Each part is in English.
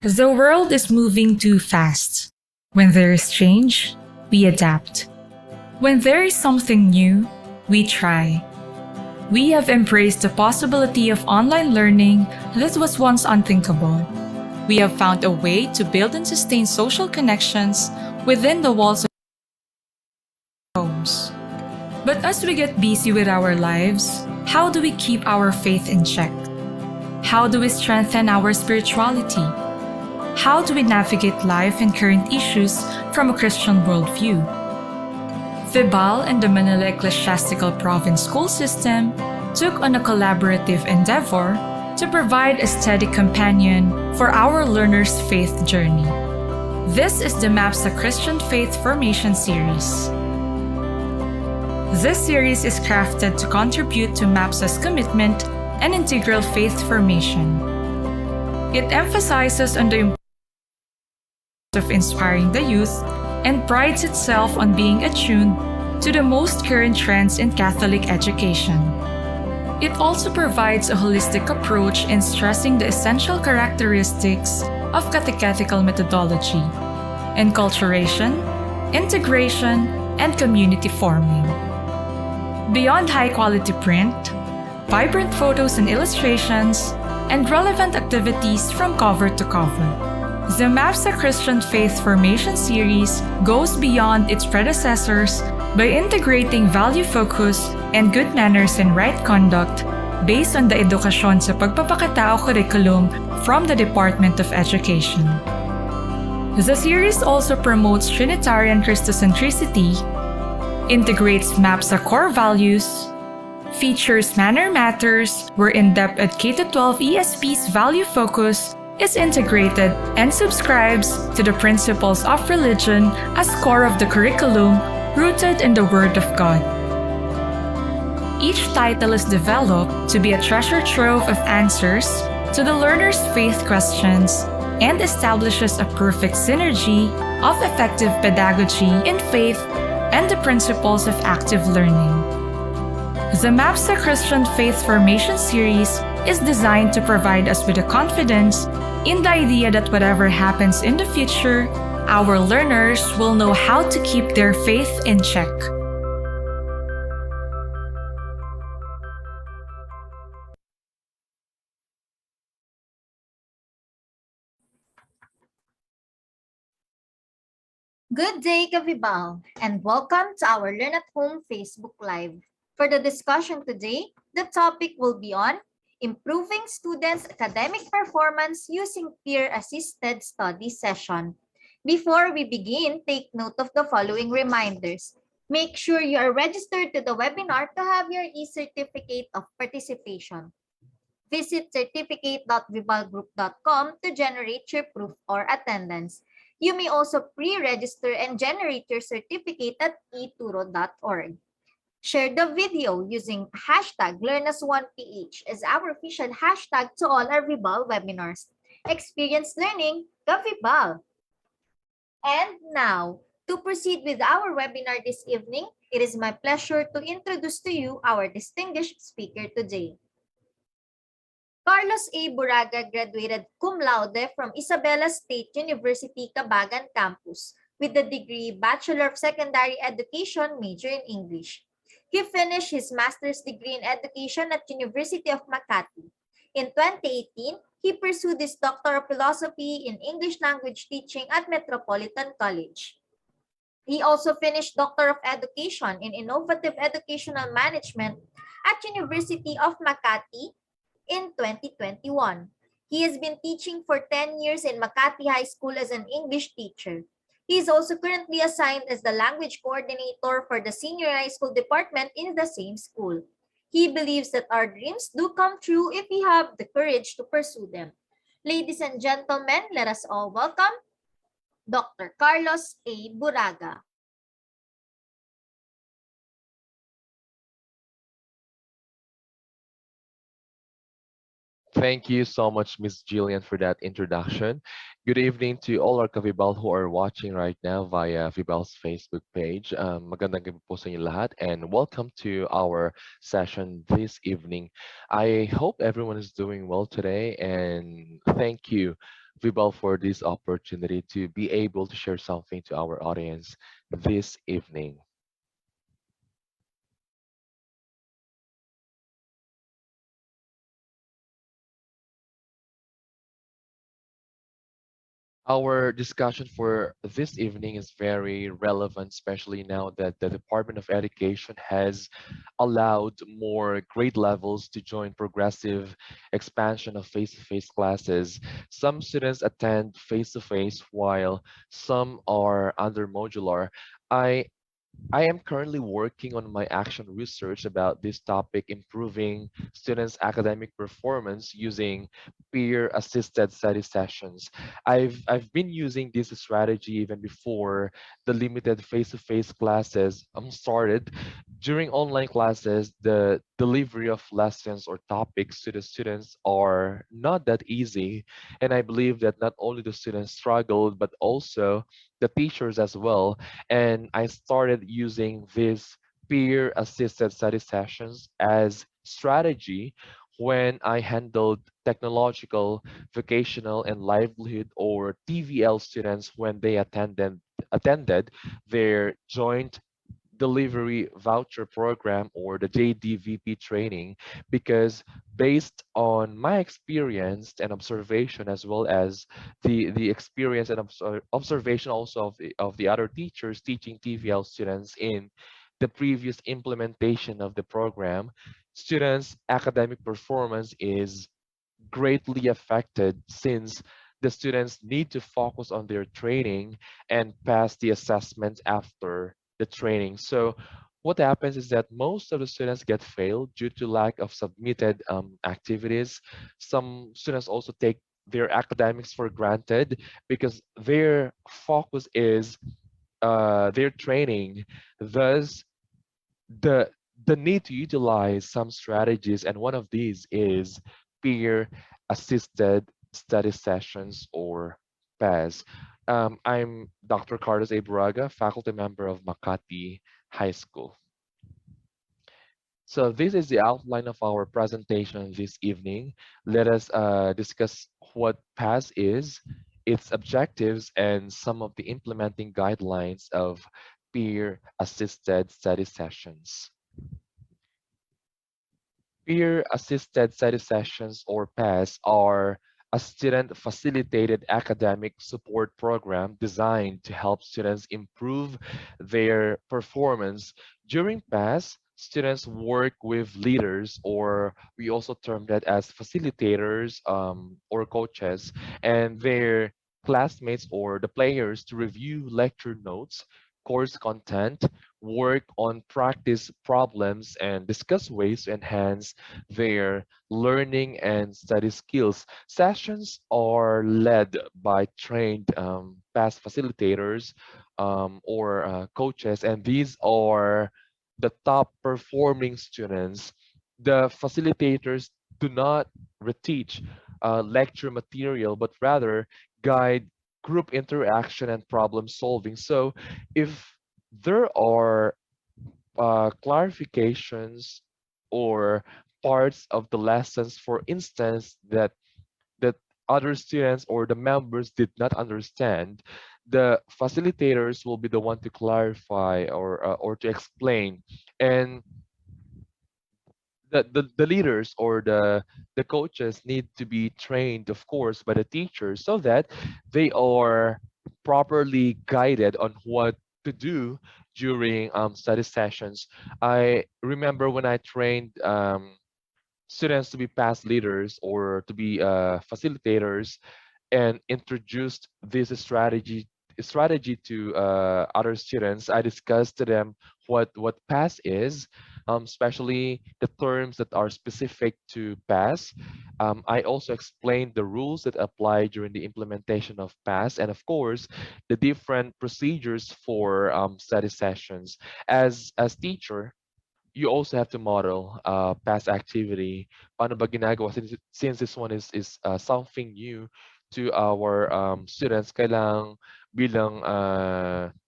The world is moving too fast. When there is change, we adapt. When there is something new, we try. We have embraced the possibility of online learning that was once unthinkable. We have found a way to build and sustain social connections within the walls of homes. But as we get busy with our lives, how do we keep our faith in check? How do we strengthen our spirituality? How do we navigate life and current issues from a Christian worldview? Vibal and the Manila Ecclesiastical Province School System took on a collaborative endeavor to provide a steady companion for our learners' faith journey. This is the MAPSA Christian Faith Formation Series. This series is crafted to contribute to MAPSA's commitment and integral faith formation. It emphasizes on the importance of inspiring the youth and prides itself on being attuned to the most current trends in Catholic education. It also provides a holistic approach in stressing the essential characteristics of catechetical methodology, enculturation, integration, and community forming. Beyond high-quality print, vibrant photos and illustrations, and relevant activities from cover to cover, the MAPSA Christian Faith Formation Series goes beyond its predecessors by integrating value focus and good manners and right conduct based on the Edukasyon sa Pagpapakatao curriculum from the Department of Education. The series also promotes Trinitarian Christocentricity, integrates MAPSA core values, features Manner Matters, where in-depth at K-12 ESP's value focus is integrated, and subscribes to the principles of religion as core of the curriculum rooted in the Word of God. Each title is developed to be a treasure trove of answers to the learner's faith questions and establishes a perfect synergy of effective pedagogy in faith and the principles of active learning. The MAPSA Christian Faith Formation Series is designed to provide us with the confidence in the idea that whatever happens in the future, our learners will know how to keep their faith in check. Good day, Kavibal, and welcome to our Learn at Home Facebook Live. For the discussion today, the topic will be on improving students' academic performance using peer-assisted study session. Before we begin, take note of the following reminders. Make sure you are registered to the webinar to have your e-certificate of participation. Visit certificate.vibalgroup.com to generate your proof or attendance. You may also pre-register and generate your certificate at eturo.org. Share the video using hashtag LearnAs1PH as our official hashtag to all our Vibal webinars. Experience learning, the Vibal. And now, to proceed with our webinar this evening, it is my pleasure to introduce to you our distinguished speaker today. Carlos A. Buraga graduated cum laude from Isabela State University, Cabagan Campus with the degree Bachelor of Secondary Education, major in English. He finished his master's degree in education at University of Makati. In 2018, he pursued his Doctor of Philosophy in English Language Teaching at Metropolitan College. He also finished Doctor of Education in Innovative Educational Management at University of Makati in 2021. He has been teaching for 10 years in Makati High School as an English teacher. He is also currently assigned as the language coordinator for the senior high school department in the same school. He believes that our dreams do come true if we have the courage to pursue them. Ladies and gentlemen, let us all welcome Dr. Carlos A. Buraga. Thank you so much, Miss Jillian, for that introduction. Good evening to all our Kavibal who are watching right now via Vibal's Facebook page. Magandang gabi po sa inyo lahat and welcome to our session this evening. I hope everyone is doing well today and thank you Vibal, for this opportunity to be able to share something to our audience this evening. Our discussion for this evening is very relevant, especially now that the Department of Education has allowed more grade levels to join progressive expansion of face-to-face classes. Some students attend face-to-face while some are under modular. I I am currently working on my action research about this topic, improving students' academic performance using peer-assisted study sessions. I've been using this strategy even before the limited face-to-face classes started. During online classes, the delivery of lessons or topics to the students are not that easy, and I believe that not only the students struggled, but also the teachers as well. And I started using these peer assisted study sessions as strategy when I handled technological, vocational, and livelihood or TVL students when they attended their joint delivery voucher program or the JDVP training, because based on my experience and observation, as well as the experience and observation also of the other teachers teaching TVL students in the previous implementation of the program, students academic performance is greatly affected since the students need to focus on their training and pass the assessment after the training. So what happens is that most of the students get failed due to lack of submitted activities. Some students also take their academics for granted because their focus is their training. Thus, the the need to utilize some strategies, and one of these is peer assisted study sessions or PAS. I'm Dr. Carlos A. Buraga, faculty member of Makati High School. So this is the outline of our presentation this evening. Let us discuss what PAS is, its objectives, and some of the implementing guidelines of peer assisted study sessions. Peer-assisted study sessions or PAS are a student-facilitated academic support program designed to help students improve their performance. During PAS, students work with leaders, or we also term that as facilitators or coaches, and their classmates or the players to review lecture notes, course content, work on practice problems, and discuss ways to enhance their learning and study skills. Sessions are led by trained past facilitators or coaches, and these are the top performing students. The facilitators do not reteach lecture material, but rather guide group interaction and problem solving. So if there are clarifications or parts of the lessons, for instance, that other students or the members did not understand, the facilitators will be the one to clarify or to explain. And the leaders or the coaches need to be trained, of course, by the teachers so that they are properly guided on what to do during study sessions. I remember when I trained students to be past leaders or to be facilitators, and introduced this strategy to other students. I discussed to them what PAS is, especially the terms that are specific to PAS. I also explained the rules that apply during the implementation of PAS, and of course, the different procedures for study sessions. As teacher, you also have to model past activity. Paano ba ginagawa? Since this one is something new to our students, kailang bilang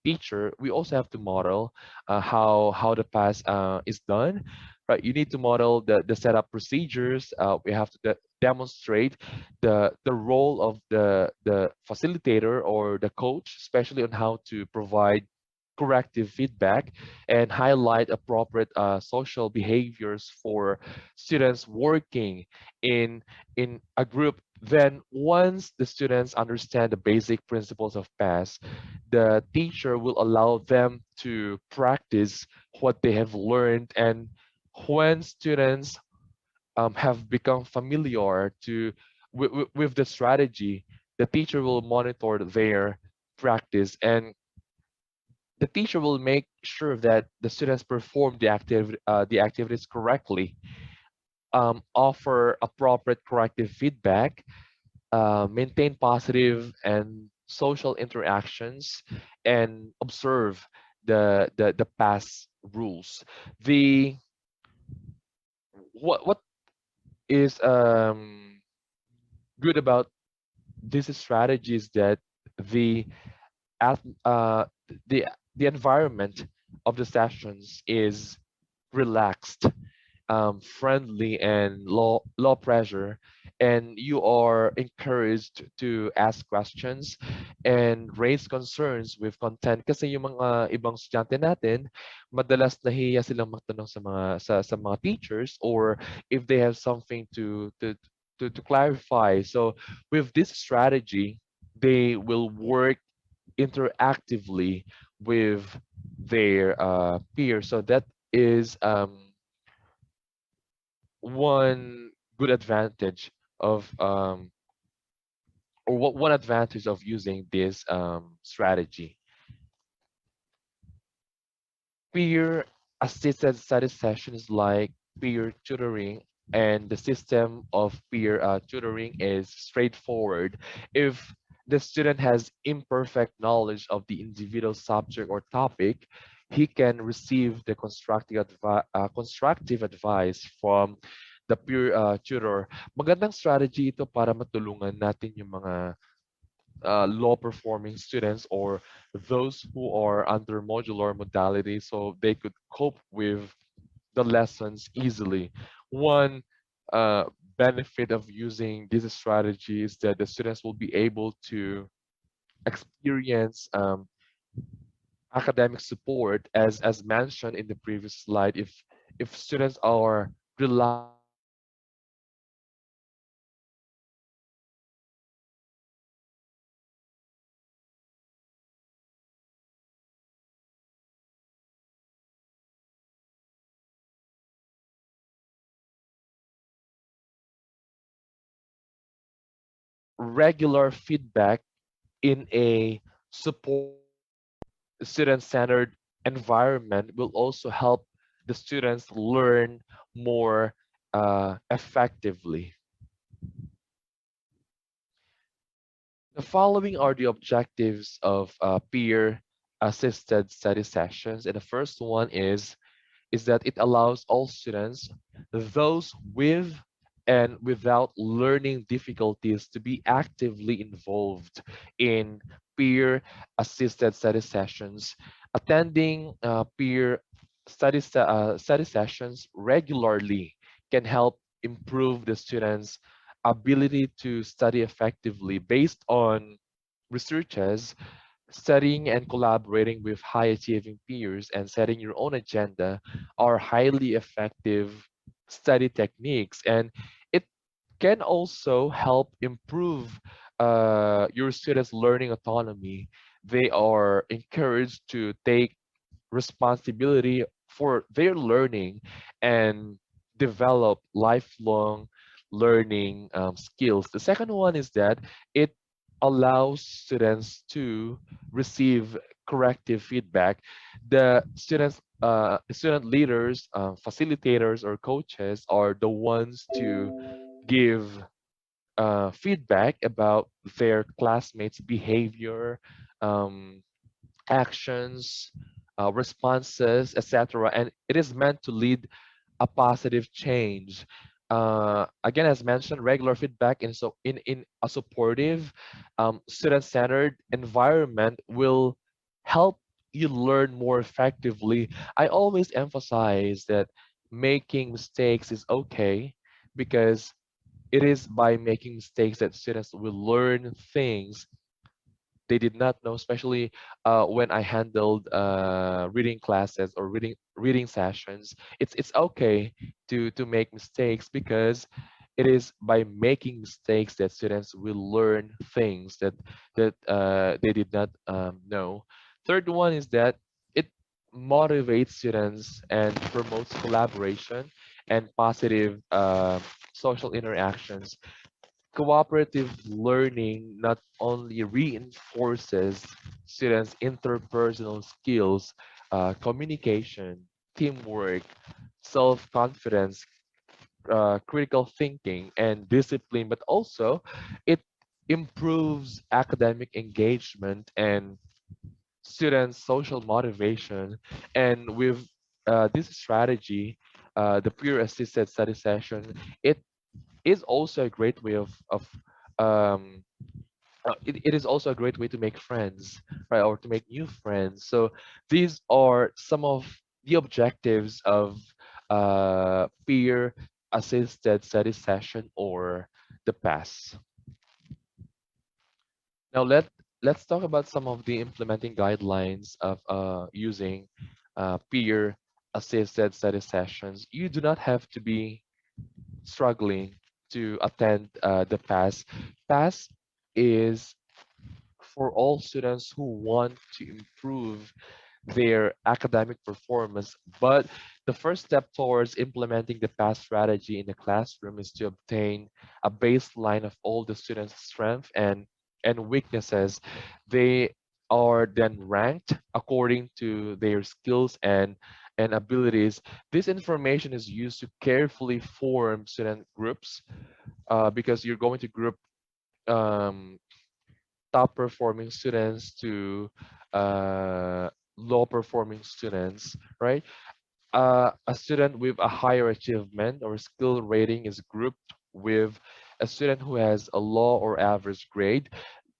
teacher, we also have to model how the past is done. Right, you need to model the setup procedures. We have to demonstrate the role of the facilitator or the coach, especially on how to provide corrective feedback and highlight appropriate social behaviors for students working in a group. Then once the students understand the basic principles of PAS, the teacher will allow them to practice what they have learned. And when students have become familiar with the strategy, the teacher will monitor their practice, and the teacher will make sure that the students perform the activities correctly, offer appropriate corrective feedback, maintain positive and social interactions, and observe the past rules. The what is good about this strategy is that the at the the environment of the sessions is relaxed, friendly, and low pressure, and you are encouraged to ask questions and raise concerns with content. Kasi yung mga ibang estudyante natin, madalas nahiya silang magtanong sa mga teachers, or if they have something to clarify. So with this strategy, they will work interactively with their peers. So that is one good advantage of or what one advantage of using this strategy. Peer assisted study sessions like peer tutoring, and the system of peer tutoring is straightforward. If the student has imperfect knowledge of the individual subject or topic, he can receive the constructive advice from the peer tutor. Magandang strategy ito para matulungan natin yung mga low performing students or those who are under modular modality, so they could cope with the lessons easily. One uh, benefit of using this strategy is that the students will be able to experience academic support, as mentioned in the previous slide. If students are relying regular feedback in a support student-centered environment will also help the students learn more effectively. The following are the objectives of peer-assisted study sessions, and the first one is that it allows all students, those with and without learning difficulties, to be actively involved in peer assisted study sessions. Attending study sessions regularly can help improve the students' ability to study effectively. Based on researches, studying and collaborating with high achieving peers and setting your own agenda are highly effective study techniques, and it can also help improve your students' learning autonomy. They are encouraged to take responsibility for their learning and develop lifelong learning skills. The second one is that it allows students to receive corrective feedback. The student leaders, facilitators, or coaches are the ones to give feedback about their classmates' behavior, um, actions, responses, etc. And it is meant to lead a positive change. Again, as mentioned, regular feedback in a supportive, student-centered environment will help you learn more effectively. I always emphasize that making mistakes is okay, because It is by making mistakes that students will learn things they did not know, especially when I handled reading classes or reading sessions. It's okay to make mistakes because it is by making mistakes that students will learn things that they did not know. Third one is that it motivates students and promotes collaboration and positive social interactions. Cooperative learning not only reinforces students' interpersonal skills, communication, teamwork, self confidence, critical thinking, and discipline, but also it improves academic engagement and students' social motivation. And with this strategy, the peer assisted study session, it is also a great way of um, it is also a great way to make friends, right, or to make new friends. So these are some of the objectives of peer assisted study session or the pass. Now let's talk about some of the implementing guidelines of using peer assisted study sessions. You do not have to be struggling to attend the pass. Pass is for all students who want to improve their academic performance. But the first step towards implementing the PASS strategy in the classroom is to obtain a baseline of all the students' strengths and weaknesses. They are then ranked according to their skills and abilities. This information is used to carefully form student groups because you're going to group um, top performing students to low performing students, right? A student with a higher achievement or skill rating is grouped with a student who has a low or average grade.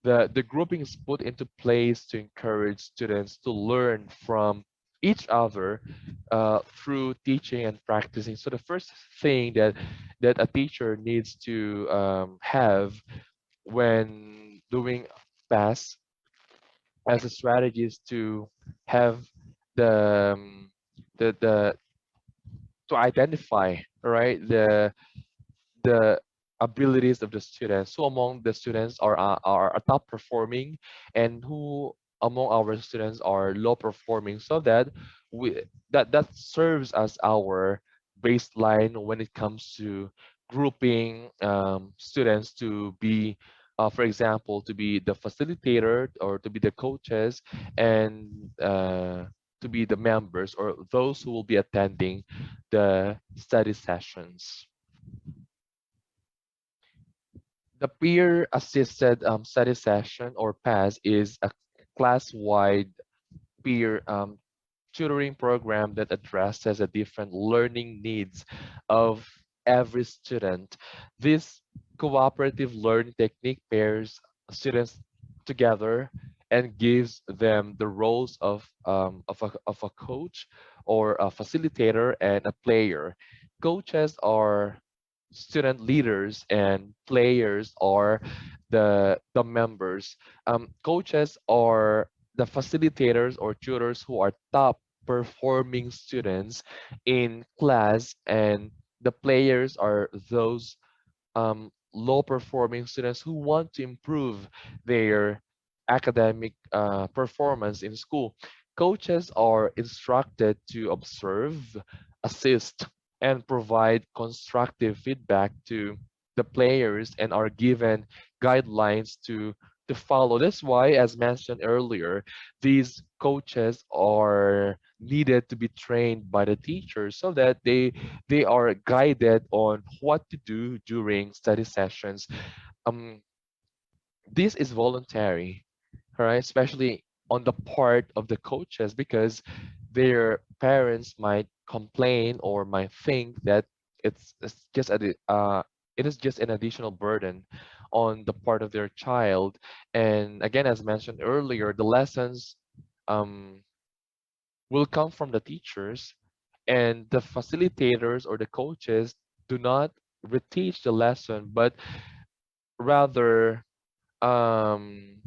The grouping is put into place to encourage students to learn from each other through teaching and practicing. So the first thing that a teacher needs to have when doing pass as a strategy is to have the the to identify, right, the abilities of the students. Who among the students are top performing, and who among our students are low performing, so that we that serves as our baseline when it comes to grouping students to be for example, to be the facilitator or to be the coaches, and to be the members or those who will be attending the study sessions. The peer assisted study session or PAS is a class wide peer tutoring program that addresses the different learning needs of every student. This cooperative learning technique pairs students together and gives them the roles of a coach or a facilitator and a player. Coaches are student leaders and players are the members. Coaches are the facilitators or tutors who are top performing students in class, and the players are those low performing students who want to improve their academic performance in school. Coaches are instructed to observe, assist, and provide constructive feedback to the players and are given guidelines to follow. That's why, as mentioned earlier, these coaches are needed to be trained by the teachers so that they are guided on what to do during study sessions. Um, this is voluntary, all right, especially on the part of the coaches because their parents might complain or might think that it's just it is just an additional burden on the part of their child. And again, as mentioned earlier, the lessons um, will come from the teachers, and the facilitators or the coaches do not reteach the lesson, but rather um,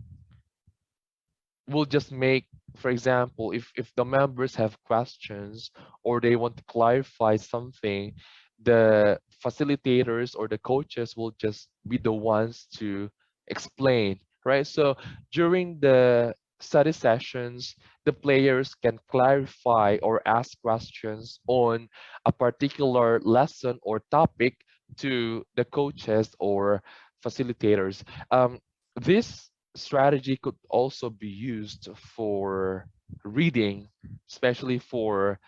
we'll just make, for example, if the members have questions or they want to clarify something, the facilitators or the coaches will just be the ones to explain, right? So during the study sessions, the players can clarify or ask questions on a particular lesson or topic to the coaches or facilitators. This strategy could also be used for reading, especially for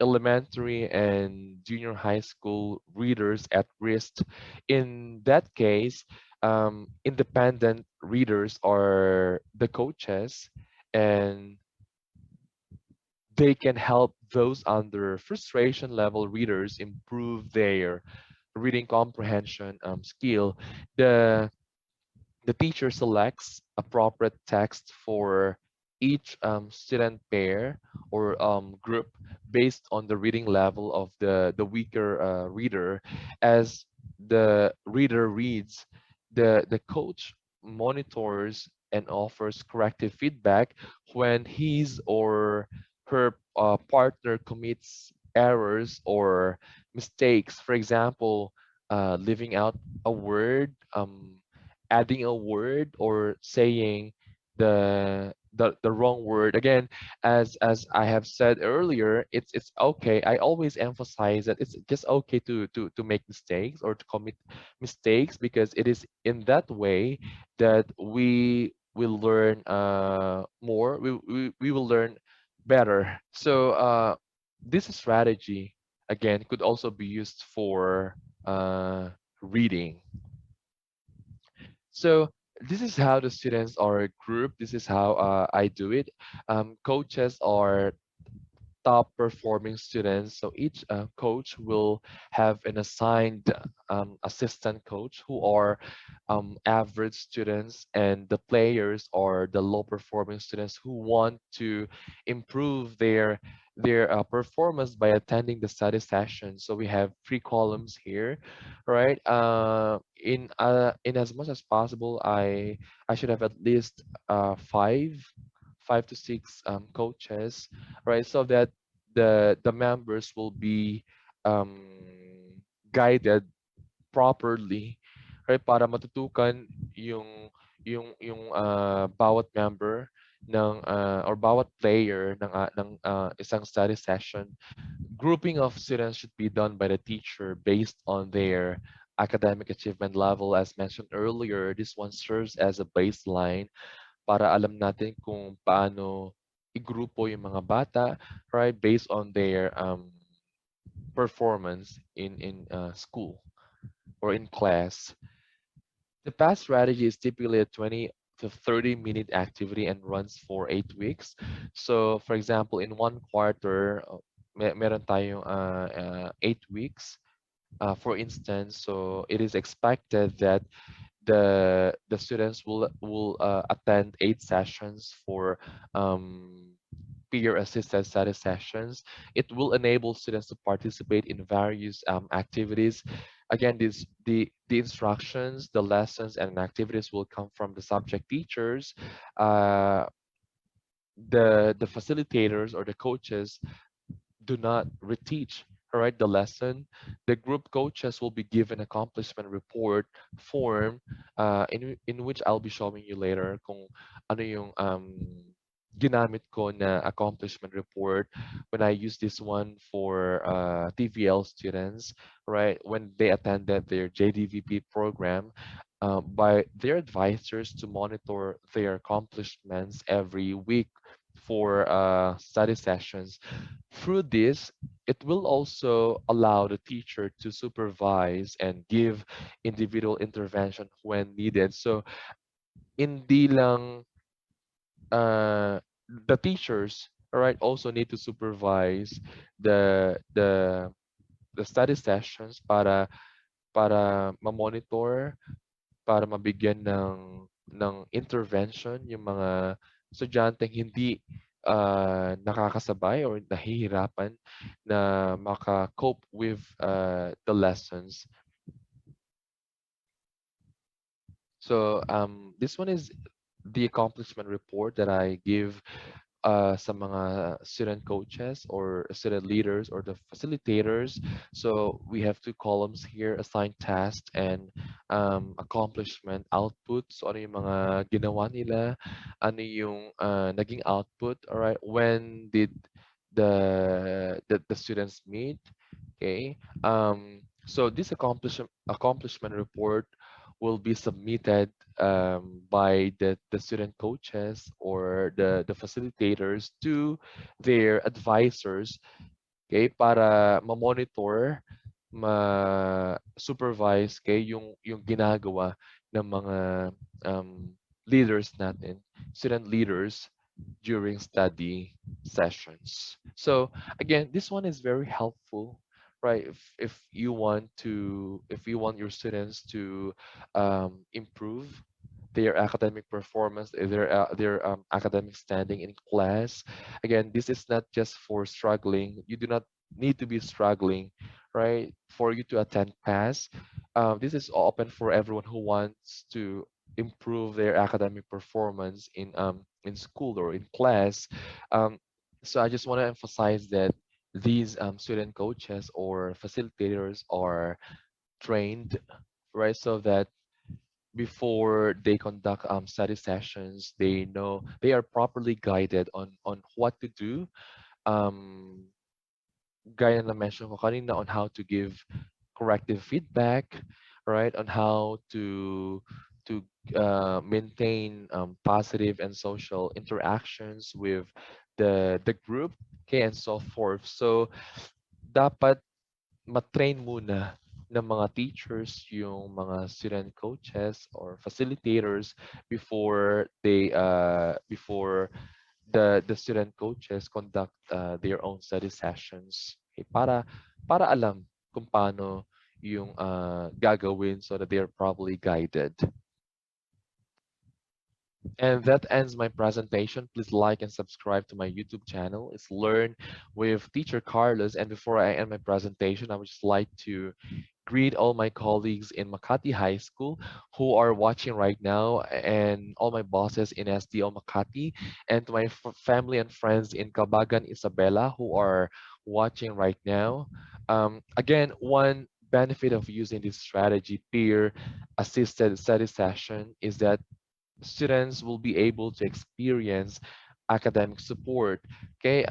elementary and junior high school readers at risk. In that case, independent readers are the coaches, and they can help those under frustration level readers improve their reading comprehension skill. The the teacher selects appropriate text for each student pair or group based on the reading level of the weaker reader. As the reader reads, the coach monitors and offers corrective feedback when his or her partner commits errors or mistakes. For example, leaving out a word, adding a word, or saying the wrong word. Again, as I have said earlier, it's okay. I always emphasize that it's just okay to make mistakes or to commit mistakes, because it is in that way that we will learn more. We will learn better. So this strategy again could also be used for reading. So this is how the students are grouped. This is how I do it. Coaches are top performing students. So each coach will have an assigned assistant coach who are average students, and the players are the low performing students who want to improve their performance by attending the study session. So we have three columns here, right? In as much as possible, I should have at least five to six coaches, right? So that the members will be um, guided properly, right? Para matutukan yung bawat member ng or bawat player ng isang study session. Grouping of students should be done by the teacher based on their academic achievement level. As mentioned earlier, this one serves as a baseline para alam natin kung paano igrupo yung mga bata, right, based on their performance in school or in class. The past strategy is typically a 20 to 30-minute activity and runs for 8 weeks. So, for example, in one quarter, meron tayong 8 weeks. For instance, so it is expected that the students will attend 8 sessions for peer assisted study sessions. It will enable students to participate in various activities. Again, the instructions, the lessons, and activities will come from the subject teachers. Uh, the facilitators or the coaches do not reteach, all right, the lesson. The group coaches will be given accomplishment report form, in which I'll be showing you later kung ano yung ginamit ko na accomplishment report when I use this one for TVL students, right, when they attended their JDVP program, by their advisors to monitor their accomplishments every week for study sessions. Through this, it will also allow the teacher to supervise and give individual intervention when needed. So, hindi lang the teachers, all right, also need to supervise the the the study sessions para ma-monitor, para mabigyan ng intervention yung mga estudyanteng hindi nakakasabay or nahihirapan na maka-cope with the lessons. So this one is the accomplishment report that I give sa mga student coaches or student leaders or the facilitators. So we have two columns here: assigned tasks and accomplishment output. So ano yung mga ginawa nila, ano yung naging output, all right? When did the students meet? Okay. So this accomplishment report will be submitted by the student coaches or the facilitators to their advisors, okay, para ma-monitor, ma-supervise yung ginagawa ng mga leaders natin, student leaders during study sessions. So again, this one is very helpful, right? If you want your students to improve their academic performance, their academic standing in class. Again, this is not just for struggling. You do not need to be struggling, right, for you to attend class. This is open for everyone who wants to improve their academic performance in school or in class. So I just want to emphasize that these student coaches or facilitators are trained, right, so that before they conduct study sessions, they are properly guided on what to do. Um, Gaya na mention ko kanina on how to give corrective feedback, right? On how to maintain positive and social interactions with the group, okay, and so forth. So dapat matrain muna ng mga teachers yung mga student coaches or facilitators before the student coaches conduct their own study sessions, okay, para alam kung paano yung gagawin so that they are properly guided. And that ends my presentation. Please like and subscribe to my YouTube channel. It's Learn with Teacher Carlos. And before I end my presentation, I would just like to greet all my colleagues in Makati High School who are watching right now, and all my bosses in SDO Makati, and to my family and friends in Kabagan Isabela who are watching right now. Again, one benefit of using this strategy, peer assisted study session, is that students will be able to experience academic support. Okay,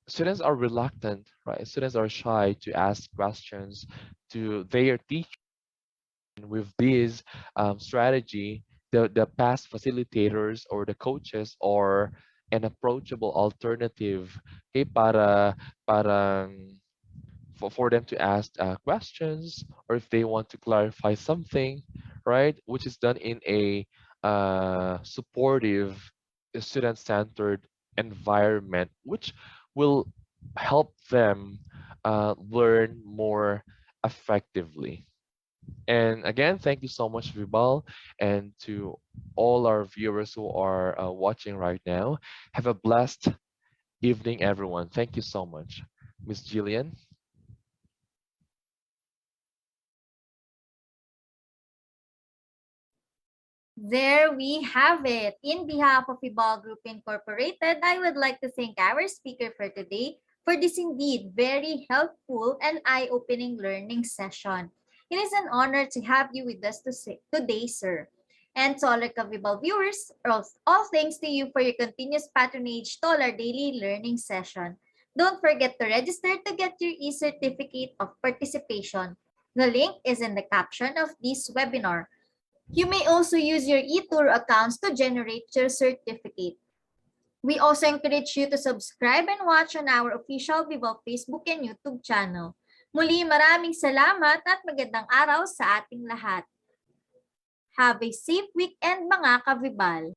students are reluctant, right? Students are shy to ask questions to their teacher. And with this strategy, the past facilitators or the coaches are an approachable alternative, okay, parang for them to ask questions, or if they want to clarify something, right, which is done in a supportive, student-centered environment, which will help them learn more effectively. And again, thank you so much, Vibal, and to all our viewers who are watching right now. Have a blessed evening, everyone. Thank you so much. Miss Jillian. There we have it. In behalf of Ibal Group Incorporated, I would like to thank our speaker for today for this indeed very helpful and eye-opening learning session. It is an honor to have you with us today, sir. And to all our Kavibal viewers, all thanks to you for your continuous patronage to all our daily learning session. Don't forget to register to get your e-certificate of participation. The link is in the caption of this webinar. You may also use your eTour accounts to generate your certificate. We also encourage you to subscribe and watch on our official Vival Facebook and YouTube channel. Muli, maraming salamat at magandang araw sa ating lahat. Have a safe weekend mga ka-Vibal!